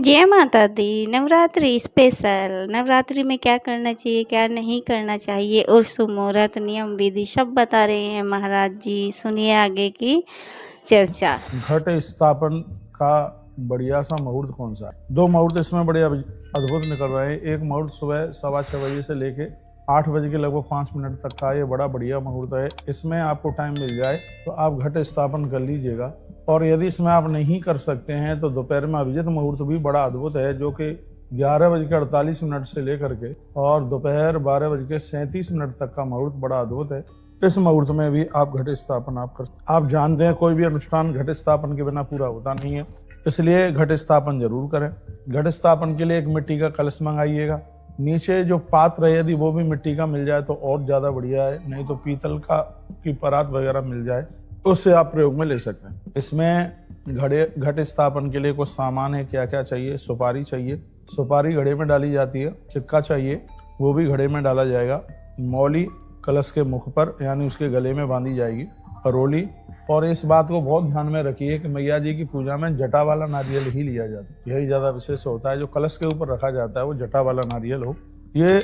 जय माता दी। नवरात्रि स्पेशल। नवरात्रि में क्या करना चाहिए, क्या नहीं करना चाहिए और शुभ मुहूर्त, नियम, विधि सब बता रहे हैं महाराज जी। सुनिए आगे की चर्चा। घट स्थापन का बढ़िया सा मुहूर्त कौन सा है? दो मुहूर्त इसमें बड़े अद्भुत निकल रहे हैं। एक मुहूर्त सुबह 6:15 बजे से लेके 8 बजे के लगभग 5 मिनट तक का ये बड़ा बढ़िया मुहूर्त है। इसमें आपको टाइम मिल जाए तो आप घट स्थापन कर लीजिएगा। और यदि इसमें आप नहीं कर सकते हैं तो दोपहर में अभिजित मुहूर्त भी बड़ा अद्भुत है, जो कि 11:48 से लेकर के और दोपहर 12:37 तक का मुहूर्त बड़ा अद्भुत है। इस मुहूर्त में भी आप घट स्थापन आप जानते हैं कोई भी अनुष्ठान घट स्थापन के बिना पूरा होता नहीं है, इसलिए घट स्थापन जरूर करें। घट स्थापन के लिए एक मिट्टी का कलश मंगाइएगा। नीचे जो पात्र है यदि वो भी मिट्टी का मिल जाए तो और ज्यादा बढ़िया है, नहीं तो पीतल की परात वगैरह मिल जाए उससे आप प्रयोग में ले सकते हैं। इसमें घट स्थापन के लिए कुछ सामान है। क्या क्या चाहिए? सुपारी चाहिए, सुपारी घड़े में डाली जाती है। सिक्का चाहिए, वो भी घड़े में डाला जाएगा। मौली कलश के मुख पर यानी उसके गले में बांधी जाएगी। रोली, और इस बात को बहुत ध्यान में रखिए कि मैया जी की पूजा में जटा वाला नारियल ही लिया जाता है, यही ज्यादा विशेष होता है। जो कलश के ऊपर रखा जाता है वो जटा वाला नारियल हो, ये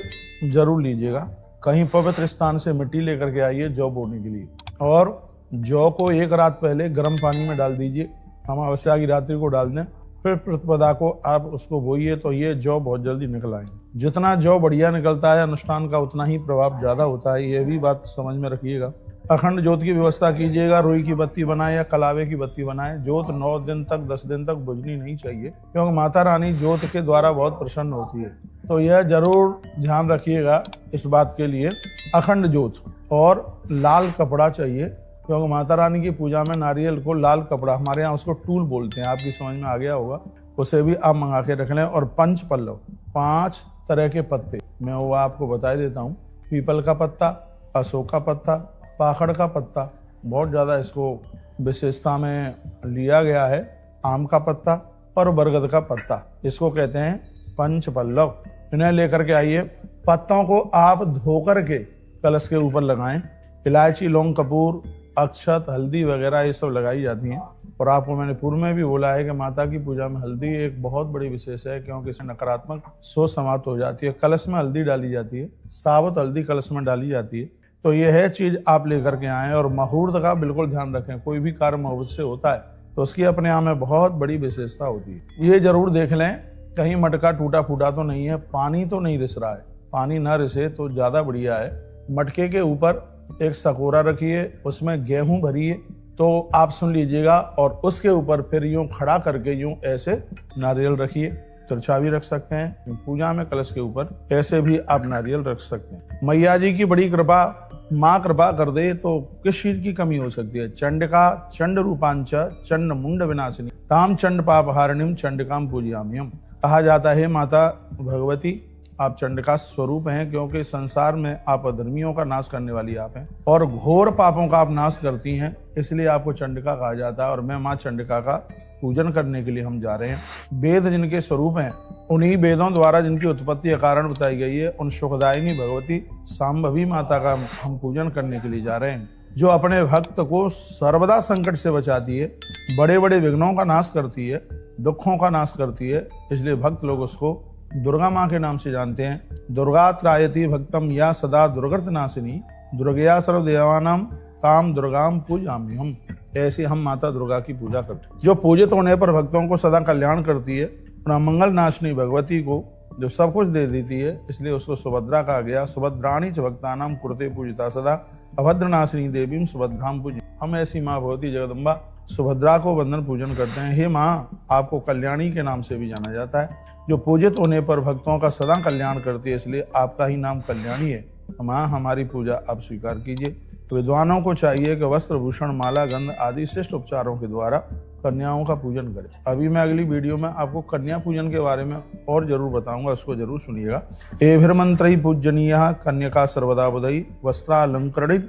जरूर लीजिएगा। कहीं पवित्र स्थान से मिट्टी लेकर के आइए जौ बोने के लिए, और जौ को एक रात पहले गर्म पानी में डाल दीजिए। अमावस्या की रात्रि को डाल दें, फिर प्रतिपदा को आप उसको बोइए तो ये जौ बहुत जल्दी निकल आएंगे। जितना जौ बढ़िया निकलता है अनुष्ठान का उतना ही प्रभाव ज्यादा होता है, ये भी बात समझ में रखिएगा। अखंड ज्योत की व्यवस्था कीजिएगा। रुई की बत्ती बनाए या कलावे की बत्ती बनाए। ज्योत 9 दिन तक 10 दिन तक बुझनी नहीं चाहिए, क्योंकि माता रानी ज्योत के द्वारा बहुत प्रसन्न होती है। तो यह जरूर ध्यान रखिएगा इस बात के लिए। अखंड ज्योत और लाल कपड़ा चाहिए, क्योंकि माता रानी की पूजा में नारियल को लाल कपड़ा, हमारे यहाँ उसको टूल बोलते हैं, आपकी समझ में आ गया होगा, उसे भी आप मंगा के रख लें। और 5 पल्लव, 5 तरह के पत्ते मैं वो आपको बता देता हूँ। पीपल का पत्ता, अशोक का पत्ता, पाखड़ का पत्ता, बहुत ज़्यादा इसको विशेषता में लिया गया है। आम का पत्ता और बरगद का पत्ता, इसको कहते हैं 5 पल्लव। इन्हें लेकर के आइए। पत्तों को आप धो करके कलश के ऊपर लगाएं। इलायची, लौंग, कपूर, अक्षत, हल्दी वगैरह ये सब लगाई जाती हैं। और आपको मैंने पूर्व में भी बोला है कि माता की पूजा में हल्दी एक बहुत बड़ी विशेष है, क्योंकि इससे नकारात्मक सोच समाप्त हो जाती है। कलश में हल्दी डाली जाती है, साबुत हल्दी कलश में डाली जाती है। तो ये है चीज आप लेकर के आएँ। और मुहूर्त का बिल्कुल ध्यान रखें। कोई भी कार्य मुहूर्त से होता है तो उसकी अपने यहाँ में बहुत बड़ी विशेषता होती है। ये जरूर देख लें कहीं मटका टूटा फूटा तो नहीं है, पानी तो नहीं रिस रहा है। पानी ना रिसे तो ज्यादा बढ़िया है। मटके के ऊपर एक सकोरा रखिए, उसमें गेहूं भरिए, तो आप सुन लीजिएगा। और उसके ऊपर फिर यूं खड़ा करके यूं ऐसे नारियल रखिए। तिरछा भी रख सकते हैं। पूजा में कलश के ऊपर ऐसे भी आप नारियल रख सकते हैं। मैया जी की बड़ी कृपा, माँ कृपा कर दे तो किस चीज की कमी हो सकती है? चंडिका चंड रूपांच चंड मुंड विनाशिनी ताम चंड पाप हारिणीम चंडिकाम पूजयाम्यहम्। कहा जाता है माता भगवती आप चंडिका स्वरूप हैं, क्योंकि संसार में आप अधर्मियों का नाश करने वाली आप हैं और घोर पापों का आप नाश करती हैं, इसलिए आपको चंडिका कहा जाता है। और मैं माँ चंडिका का पूजन करने के लिए हम जा रहे हैं। वेद जिनके स्वरूप हैं, उन्हीं वेदों द्वारा जिनकी उत्पत्ति का कारण बताई गई है, उन सुखदायिनी भगवती सांभवी माता का हम पूजन करने के लिए जा रहे हैं, जो अपने भक्त को सर्वदा संकट से बचाती है, बड़े बड़े विघ्नों का नाश करती है, दुखों का नाश करती है। इसलिए भक्त लोग उसको दुर्गा माँ के नाम से जानते हैं। दुर्गा त्रायती भक्तम या सदा दुर्गत नाशिनी दुर्गया सर्वदेवानाम ताम दुर्गाम पूजाम्यहम्। ऐसे हम माता दुर्गा की पूजा करते हैं, जो पूजित होने पर भक्तों को सदा कल्याण करती है। मंगल नाशिनी भगवती को जो सब कुछ दे देती है, इसलिए उसको सुभद्रा कहा गया। सुभद्राणी च भक्तानाम कुरुते पूजिता सदा अभद्र नाशिनी देवीम सुभद्राम पूज। हम ऐसी माँ भगवती जगदम्बा सुभद्रा को वंदन पूजन करते हैं। हे माँ, आपको कल्याणी के नाम से भी जाना जाता है, जो पूजित होने पर भक्तों का सदा कल्याण करती है, इसलिए आपका ही नाम कल्याणी है। माँ, हमारी पूजा आप स्वीकार कीजिए। तो विद्वानों को चाहिए कि वस्त्र, भूषण, माला, गंध आदि श्रेष्ठ उपचारों के द्वारा कन्याओं का पूजन करें। अभी मैं अगली वीडियो में आपको कन्या पूजन के बारे में और जरूर बताऊंगा, उसको जरूर सुनिएगा। एभिर्मंत्रैः पूजनीयः कन्यका सर्वदा बुधैः वस्त्रालंकृतिः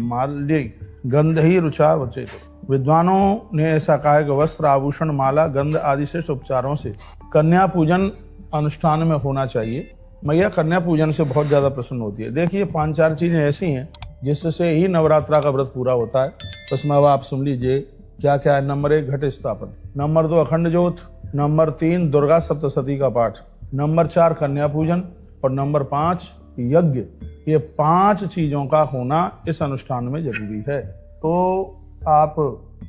माल्यैः गंधैः रुचा वचेत। विद्वानों ने ऐसा कहा है कि वस्त्र, आभूषण, माला, गंध आदि श्रेष्ठ उपचारों से कन्या पूजन अनुष्ठान में होना चाहिए। मैया कन्या पूजन से बहुत ज्यादा प्रसन्न होती है। देखिए 5-4 चीजें ऐसी हैं जिससे ही नवरात्रा का व्रत पूरा होता है। उसमें अब आप सुन लीजिए क्या क्या है। नंबर 1 घट स्थापन, नंबर 2 अखंड ज्योत, नंबर 3 दुर्गा सप्तशती का पाठ, नंबर 4 कन्या पूजन और नंबर 5 यज्ञ। ये 5 चीजों का होना इस अनुष्ठान में जरूरी है। तो आप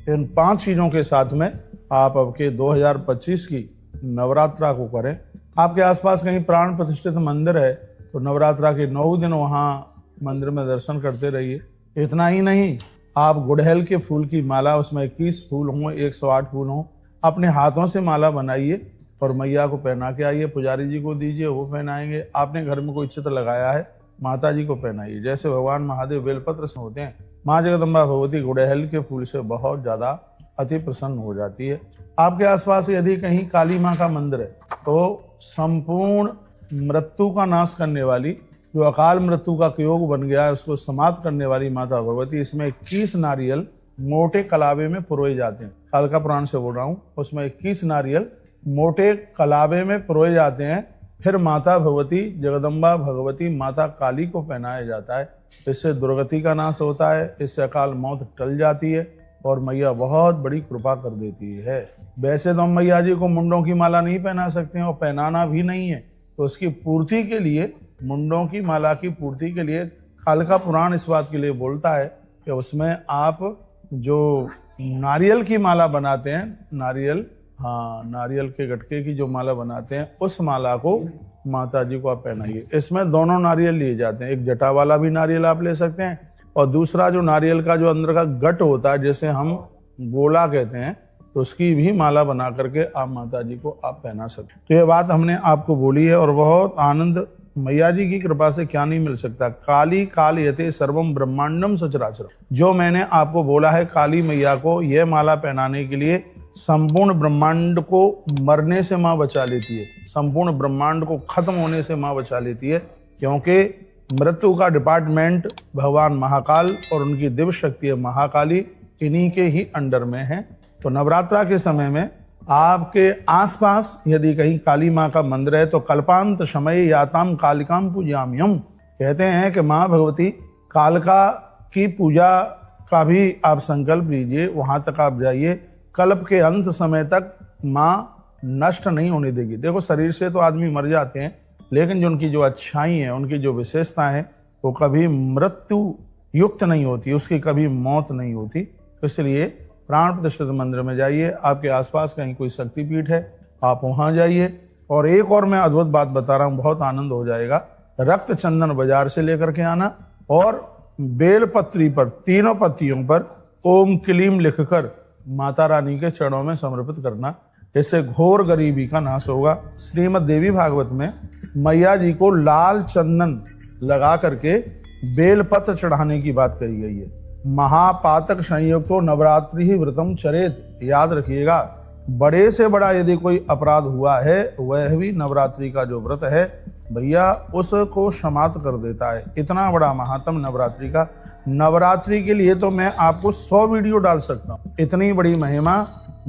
इन 5 चीजों के साथ में आप आपके 2025 की नवरात्रा को करें। आपके आसपास कहीं प्राण प्रतिष्ठित मंदिर है तो नवरात्रा के 9 दिन वहाँ मंदिर में दर्शन करते रहिए। इतना ही नहीं, आप गुड़हल के फूल की माला, उसमें 21 फूल हों, 108 फूल हों, अपने हाथों से माला बनाइए और मैया को पहना के आइए। पुजारी जी को दीजिए, वो पहनाएंगे। आपने घर में कोई चित्र लगाया है, माता जी को पहनाइए। जैसे भगवान महादेव बेलपत्र से होते हैं, माँ जगदम्बा भगवती गुड़हल के फूल से बहुत ज़्यादा अति प्रसन्न हो जाती है। आपके आसपास यदि कहीं काली माँ का मंदिर है तो संपूर्ण मृत्यु का नाश करने वाली, जो अकाल मृत्यु का योग बन गया है, उसको समाप्त करने वाली माता भगवती, इसमें 21 नारियल मोटे कलावे में पुरोए जाते हैं। कालका पुराण से बोल रहा हूँ, उसमें 21 नारियल मोटे कलावे में पुरोए जाते हैं। फिर माता भगवती जगदम्बा भगवती माता काली को पहनाया जाता है। इससे दुर्गति का नाश होता है, इससे अकाल मौत टल जाती है और मैया बहुत बड़ी कृपा कर देती है। वैसे तो हम मैया जी को मुंडों की माला नहीं पहना सकते हैं और पहनाना भी नहीं है, तो उसकी पूर्ति के लिए, मुंडों की माला की पूर्ति के लिए कालका पुराण इस बात के लिए बोलता है कि उसमें आप जो नारियल की माला बनाते हैं, नारियल के गटके की जो माला बनाते हैं, उस माला को माता जी को आप पहनाइए। इसमें दोनों नारियल लिए जाते हैं, एक जटा वाला भी नारियल आप ले सकते हैं और दूसरा जो नारियल का जो अंदर का गट होता है, जैसे हम गोला कहते हैं, तो उसकी भी माला बना करके आप माता जी को आप पहना सकते हैं। तो ये बात हमने आपको बोली है और बहुत आनंद, मैया जी की कृपा से क्या नहीं मिल सकता। काली काल यते सर्वम ब्रह्मांडम सचराचरम, जो मैंने आपको बोला है, काली मैया को यह माला पहनाने के लिए संपूर्ण ब्रह्मांड को मरने से माँ बचा लेती है, संपूर्ण ब्रह्मांड को खत्म होने से माँ बचा लेती है, क्योंकि मृत्यु का डिपार्टमेंट भगवान महाकाल और उनकी दिव्य शक्ति है महाकाली, इन्हीं के ही अंडर में है। तो नवरात्रा के समय में आपके आसपास यदि कहीं काली माँ का मंदिर है तो कल्पांत समय याताम कालिकाम पूजाम्यहम्, कहते हैं कि माँ भगवती कालका की पूजा का भी आप संकल्प लीजिए, वहां तक आप जाइए। कल्प के अंत समय तक माँ नष्ट नहीं होने देगी। देखो, शरीर से तो आदमी मर जाते हैं, लेकिन जो उनकी जो अच्छाई है, उनकी जो विशेषता है, वो कभी मृत्यु युक्त नहीं होती, उसकी कभी मौत नहीं होती। तो इसलिए प्राण प्रतिष्ठित मंदिर में जाइए। आपके आसपास कहीं कोई शक्तिपीठ है, आप वहां जाइए। और एक और मैं अद्भुत बात बता रहा हूँ, बहुत आनंद हो जाएगा। रक्त चंदन बाजार से लेकर के आना और बेलपत्री पर, तीनों पत्तियों पर ओम क्लीम लिखकर माता रानी के चरणों में समर्पित करना। इससे घोर गरीबी का नाश होगा। श्रीमद् देवी भागवत में मैया जी को लाल चंदन लगा करके बेलपत्र चढ़ाने की बात कही गई है। महापातक संयुक्तो नवरात्रि ही व्रतम चरेत, याद रखिएगा। बड़े से बड़ा यदि कोई अपराध हुआ है, वह भी नवरात्रि का जो व्रत है भैया उसको समाप्त कर देता है। इतना बड़ा महात्म नवरात्रि का। नवरात्रि के लिए तो मैं आपको 100 वीडियो डाल सकता हूँ, इतनी बड़ी महिमा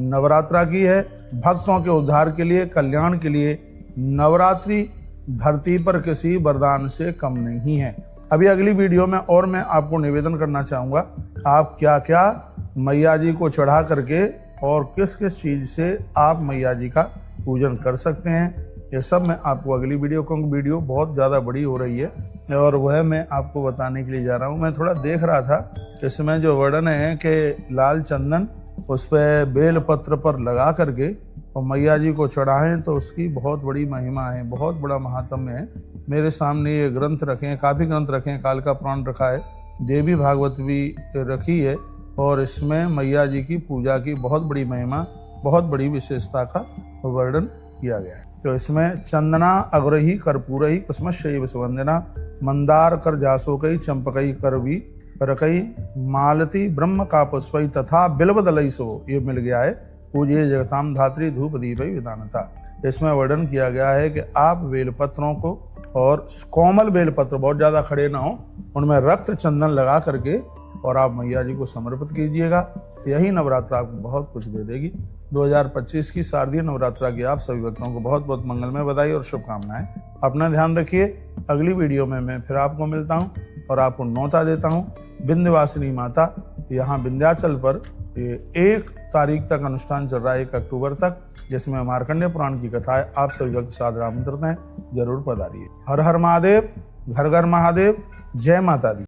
नवरात्रा की है। भक्तों के उद्धार के लिए, कल्याण के लिए नवरात्रि धरती पर किसी वरदान से कम नहीं है। अभी अगली वीडियो में और मैं आपको निवेदन करना चाहूँगा, आप क्या क्या मैया जी को चढ़ा करके और किस किस चीज़ से आप मैया जी का पूजन कर सकते हैं, ये सब मैं आपको अगली वीडियो, क्योंकि वीडियो बहुत ज़्यादा बड़ी हो रही है और वह मैं आपको बताने के लिए जा रहा हूँ। मैं थोड़ा देख रहा था, इसमें जो वर्णन है कि लाल चंदन उस पर बेल पत्र पर लगा करके और मैया जी को चढ़ाएं तो उसकी बहुत बड़ी महिमा है, बहुत बड़ा महात्म्य है। मेरे सामने ये ग्रंथ रखे हैं, काफ़ी ग्रंथ रखे हैं, कालका पुराण रखा है, देवी भागवत भी रखी है और इसमें मैया जी की पूजा की बहुत बड़ी महिमा, बहुत बड़ी विशेषता का वर्णन किया गया है। तो इसमें चंदना अग्रही कर्पूरही कुसुमशैव सुवंदना मंदार कर जासोकई चंपकई करवी रकई मालती ब्रह्म का पुष्पई तथा बिल्वदलई सो, ये मिल गया है। पूज्य जगताम धात्री धूप दीपई विधानता। इसमें वर्णन किया गया है कि आप बेलपत्रों को, और कोमल बेलपत्र बहुत ज़्यादा खड़े ना हो, उनमें रक्त चंदन लगा करके और आप मैया जी को समर्पित कीजिएगा। यही नवरात्रा आपको बहुत कुछ दे देगी। 2025 की शारदीय नवरात्रा की आप सभी भक्तों को बहुत बहुत मंगलमय बधाई और शुभकामनाएं। अपना ध्यान रखिए। अगली वीडियो में मैं फिर आपको मिलता हूं और आपको न्योता देता हूं। विंध्यवासिनी माता यहाँ विंध्याचल पर 1 तारीख तक अनुष्ठान चल रहा है, 1 अक्टूबर तक। जिसमें मार्कंडेय पुराण की कथा है। आप सभी भक्त सादर आमंत्रित हैं, जरूर पधारिए। हर हर महादेव, घर घर महादेव, जय माता दी।